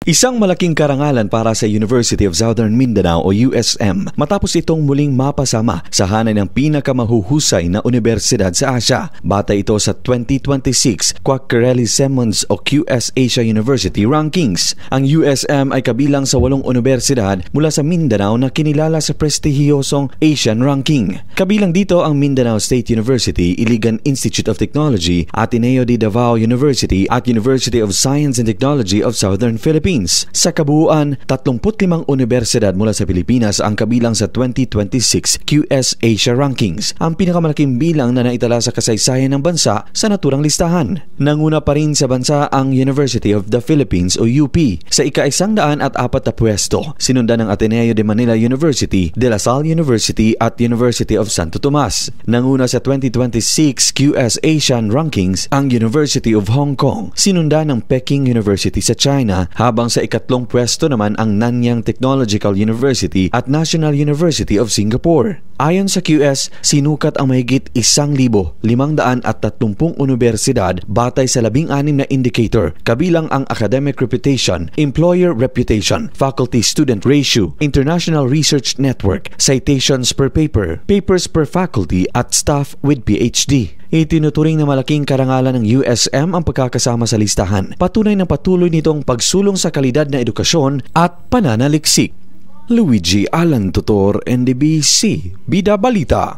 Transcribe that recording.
Isang malaking karangalan para sa University of Southern Mindanao o USM matapos itong muling mapasama sa hanay ng pinakamahuhusay na universidad sa Asia. Batay ito sa 2026 Quacquarelli-Symonds o QS Asia University Rankings. Ang USM ay kabilang sa 8 universidad mula sa Mindanao na kinilala sa prestihiyosong Asian Ranking. Kabilang dito ang Mindanao State University, Iligan Institute of Technology, Ateneo de Davao University at University of Science and Technology of Southern Philippines. Sa kabuuan, 35 universidad mula sa Pilipinas ang kabilang sa 2026 QS Asia Rankings, ang pinakamalaking bilang na naitala sa kasaysayan ng bansa sa naturang listahan. Nanguna pa rin sa bansa ang University of the Philippines o UP sa ika-104 na pwesto, sinundan ng Ateneo de Manila University, De La Salle University at University of Santo Tomas. Nanguna sa 2026 QS Asian Rankings ang University of Hong Kong, sinundan ng Peking University sa China, habang sa ikatlong pwesto naman ang Nanyang Technological University at National University of Singapore. Ayon sa QS, sinukat ang mahigit 1,530 universidad batay sa 16 na indicator, kabilang ang academic reputation, employer reputation, faculty-student ratio, international research network, citations per paper, papers per faculty at staff with PhD. Itinuturing na malaking karangalan ng USM ang pagkakasama sa listahan. Patunay ng patuloy nitong pagsulong sa kalidad na edukasyon at pananaliksik. Luigi Alan Tutor, NDBC, Bida Balita.